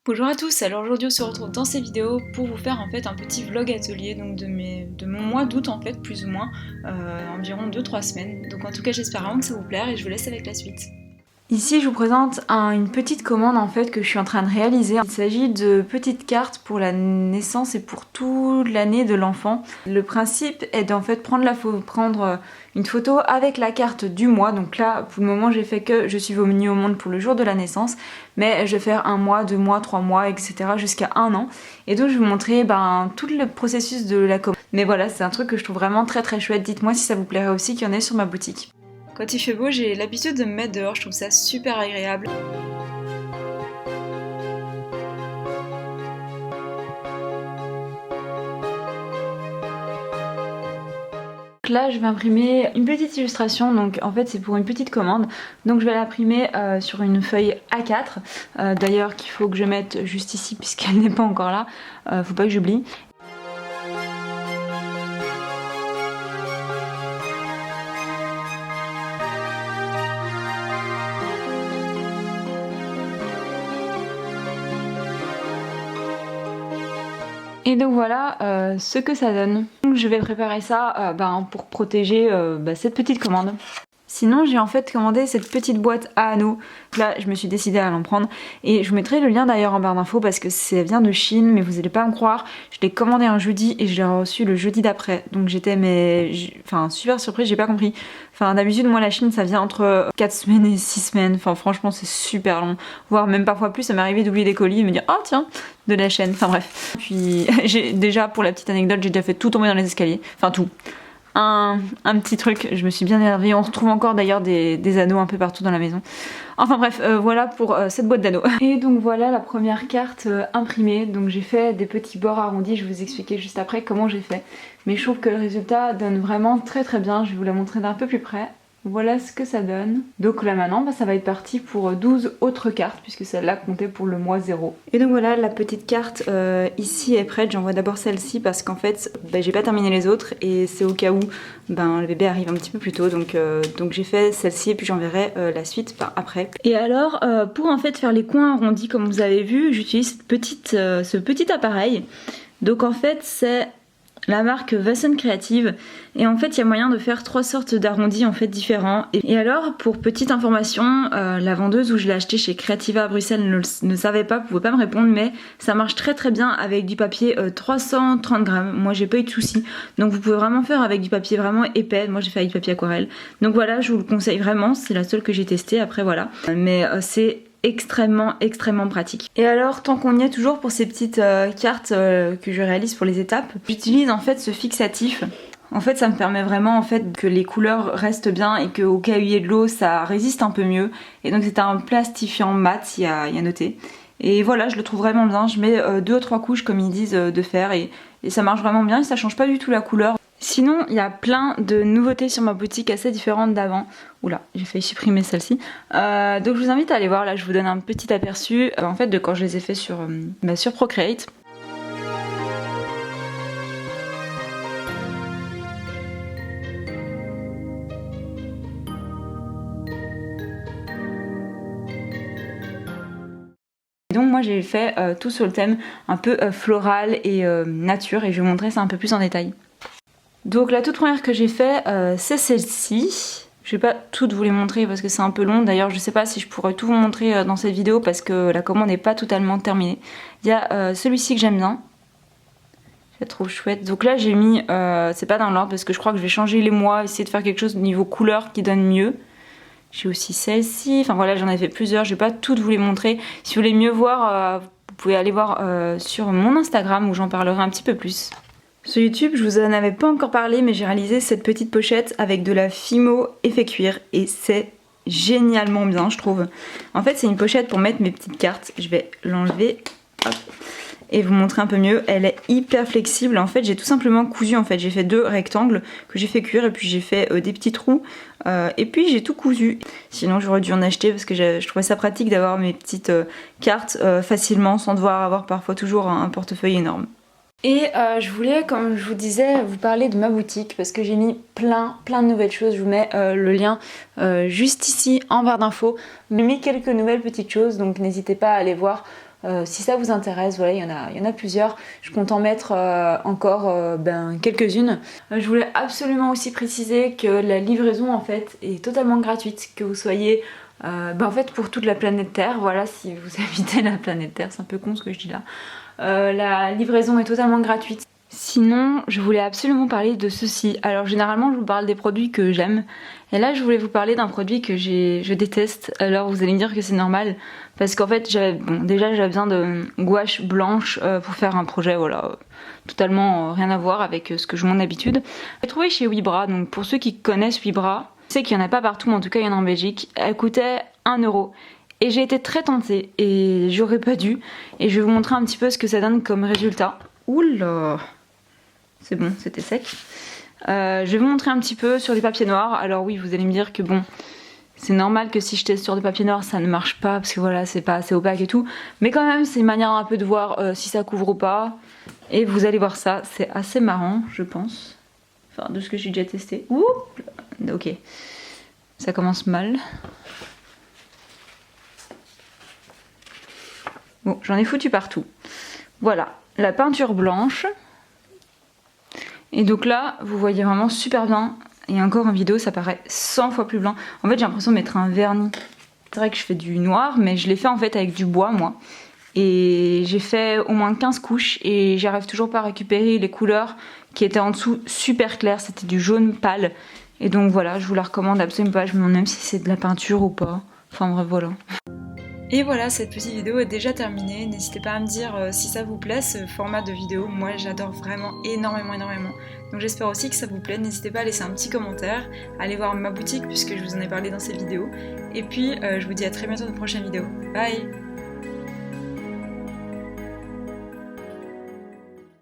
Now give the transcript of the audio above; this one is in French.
Bonjour à tous, alors aujourd'hui on se retrouve dans cette vidéo pour vous faire en fait un petit vlog atelier donc de mon mois d'août en fait plus ou moins, environ 2-3 semaines. Donc en tout cas j'espère vraiment que ça vous plaire et je vous laisse avec la suite. Ici je vous présente une petite commande en fait que je suis en train de réaliser. Il s'agit de petites cartes pour la naissance et pour toute l'année de l'enfant. Le principe est d'en fait prendre une photo avec la carte du mois. Donc là pour le moment j'ai fait que je suis venue au monde pour le jour de la naissance, mais je vais faire 1 mois, 2 mois, 3 mois, etc. jusqu'à 1 an. Et donc je vais vous montrer tout le processus de la commande. Mais voilà, c'est un truc que je trouve vraiment très très chouette. Dites-moi si ça vous plairait aussi qu'il y en ait sur ma boutique. Quand il fait beau, j'ai l'habitude de me mettre dehors, je trouve ça super agréable. Là je vais imprimer une petite illustration, donc en fait c'est pour une petite commande, donc je vais l'imprimer sur une feuille A4, d'ailleurs qu'il faut que je mette juste ici puisqu'elle n'est pas encore là, faut pas que j'oublie. Et donc voilà ce que ça donne. Donc je vais préparer ça pour protéger cette petite commande. Sinon j'ai en fait commandé cette petite boîte à anneaux. Là je me suis décidée à l'en prendre et je vous mettrai le lien d'ailleurs en barre d'infos parce que ça vient de Chine, mais vous allez pas me croire. Je l'ai commandé un jeudi et je l'ai reçu le jeudi d'après. Donc j'étais super surprise, j'ai pas compris. Enfin d'habitude moi la Chine ça vient entre 4 semaines et 6 semaines. Enfin franchement c'est super long. Voire même parfois plus, ça m'est arrivé d'oublier des colis et me dire oh tiens de la chaîne. Enfin bref. Puis j'ai déjà pour la petite anecdote j'ai déjà fait tout tomber dans les escaliers. Enfin tout. Un petit truc, je me suis bien énervée. On retrouve encore d'ailleurs des anneaux un peu partout dans la maison. Enfin bref, voilà pour cette boîte d'anneaux. Et donc voilà la première carte imprimée. Donc j'ai fait des petits bords arrondis, je vais vous expliquer juste après comment j'ai fait. Mais je trouve que le résultat donne vraiment très très bien. Je vais vous la montrer d'un peu plus près. Voilà ce que ça donne. Donc là maintenant ça va être parti pour 12 autres cartes puisque celle-là comptait pour le mois 0. Et donc voilà la petite carte ici est prête. J'envoie d'abord celle-ci parce qu'en fait j'ai pas terminé les autres et c'est au cas où le bébé arrive un petit peu plus tôt. Donc j'ai fait celle-ci et puis j'enverrai la suite après. Et alors pour en fait faire les coins arrondis comme vous avez vu, j'utilise ce petit appareil. Donc en fait c'est la marque Vassen Creative et en fait il y a moyen de faire 3 sortes d'arrondis en fait différents. Et alors pour petite information, la vendeuse où je l'ai acheté chez Creativa à Bruxelles ne savait pas, pouvait pas me répondre, mais ça marche très très bien avec du papier 330 grammes. Moi j'ai pas eu de soucis, donc vous pouvez vraiment faire avec du papier vraiment épais. Moi j'ai fait avec du papier aquarelle, donc voilà je vous le conseille vraiment, c'est la seule que j'ai testée après voilà, mais c'est extrêmement pratique. Et alors tant qu'on y est toujours pour ces petites cartes que je réalise pour les étapes, j'utilise en fait ce fixatif. En fait ça me permet vraiment en fait que les couleurs restent bien et qu'au cas où il y ait de l'eau ça résiste un peu mieux. Et donc c'est un plastifiant mat, il y a noté. Et voilà je le trouve vraiment bien, je mets 2 ou 3 couches comme ils disent de faire et ça marche vraiment bien et ça change pas du tout la couleur. Sinon, il y a plein de nouveautés sur ma boutique assez différentes d'avant. Oula, j'ai failli supprimer celle-ci. Donc je vous invite à aller voir, là je vous donne un petit aperçu en fait de quand je les ai fait sur Procreate. Donc moi j'ai fait tout sur le thème un peu floral et nature et je vais vous montrer ça un peu plus en détail. Donc la toute première que j'ai fait c'est celle-ci. Je vais pas toutes vous les montrer parce que c'est un peu long. D'ailleurs je sais pas si je pourrais tout vous montrer dans cette vidéo parce que la commande n'est pas totalement terminée. Il y a celui-ci que j'aime bien. Je la trouve chouette. Donc là j'ai mis, c'est pas dans l'ordre parce que je crois que je vais changer les mois, essayer de faire quelque chose au niveau couleur qui donne mieux. J'ai aussi celle-ci, enfin voilà j'en ai fait plusieurs, je vais pas toutes vous les montrer. Si vous voulez mieux voir, vous pouvez aller voir sur mon Instagram où j'en parlerai un petit peu plus. Sur YouTube, je vous en avais pas encore parlé, mais j'ai réalisé cette petite pochette avec de la Fimo effet cuir et c'est génialement bien, je trouve. En fait, c'est une pochette pour mettre mes petites cartes. Je vais l'enlever et vous montrer un peu mieux. Elle est hyper flexible. En fait, j'ai tout simplement cousu. En fait, j'ai fait 2 rectangles que j'ai fait cuire et puis j'ai fait des petits trous et puis j'ai tout cousu. Sinon, j'aurais dû en acheter parce que je trouvais ça pratique d'avoir mes petites cartes facilement sans devoir avoir parfois toujours un portefeuille énorme. Et je voulais, comme je vous disais, vous parler de ma boutique parce que j'ai mis plein de nouvelles choses. Je vous mets le lien juste ici en barre d'infos. J'ai mis quelques nouvelles petites choses, donc n'hésitez pas à aller voir Si ça vous intéresse, voilà, il y en a plusieurs. Je compte en mettre encore quelques-unes. Je voulais absolument aussi préciser que la livraison en fait est totalement gratuite, que vous soyez en fait pour toute la planète Terre, voilà, si vous habitez la planète Terre, c'est un peu con ce que je dis là. La livraison est totalement gratuite. Sinon, je voulais absolument parler de ceci. Alors généralement, je vous parle des produits que j'aime. Et là, je voulais vous parler d'un produit que je déteste. Alors vous allez me dire que c'est normal. Parce qu'en fait, déjà j'avais besoin de gouache blanche pour faire un projet, voilà, totalement rien à voir avec ce que je m'en d'habitude. J'ai trouvé chez Wibra, donc pour ceux qui connaissent Wibra, je sais qu'il n'y en a pas partout, mais en tout cas il y en a en Belgique. Elle coûtait 1 €. Et j'ai été très tentée, et j'aurais pas dû. Et je vais vous montrer un petit peu ce que ça donne comme résultat. Oula! C'est bon, c'était sec. Je vais vous montrer un petit peu sur les papiers noirs. Alors oui, vous allez me dire que bon, c'est normal que si je teste sur des papiers noirs, ça ne marche pas parce que voilà, c'est pas assez opaque et tout. Mais quand même, c'est une manière un peu de voir si ça couvre ou pas. Et vous allez voir ça, c'est assez marrant, je pense. Enfin, de ce que j'ai déjà testé. Ouh, ok, ça commence mal. Bon, j'en ai foutu partout. Voilà, la peinture blanche. Et donc là, vous voyez vraiment super bien. Et encore en vidéo, ça paraît 100 fois plus blanc. En fait, j'ai l'impression de mettre un vernis. C'est vrai que je fais du noir, mais je l'ai fait en fait avec du bois, moi. Et j'ai fait au moins 15 couches et j'arrive toujours pas à récupérer les couleurs qui étaient en dessous super claires. C'était du jaune pâle. Et donc voilà, je vous la recommande absolument pas. Je me demande même si c'est de la peinture ou pas. Enfin bref, voilà. Et voilà, cette petite vidéo est déjà terminée. N'hésitez pas à me dire si ça vous plaît ce format de vidéo. Moi j'adore vraiment énormément. Donc j'espère aussi que ça vous plaît. N'hésitez pas à laisser un petit commentaire, à aller voir ma boutique puisque je vous en ai parlé dans cette vidéo. Et puis je vous dis à très bientôt dans une prochaine vidéo. Bye!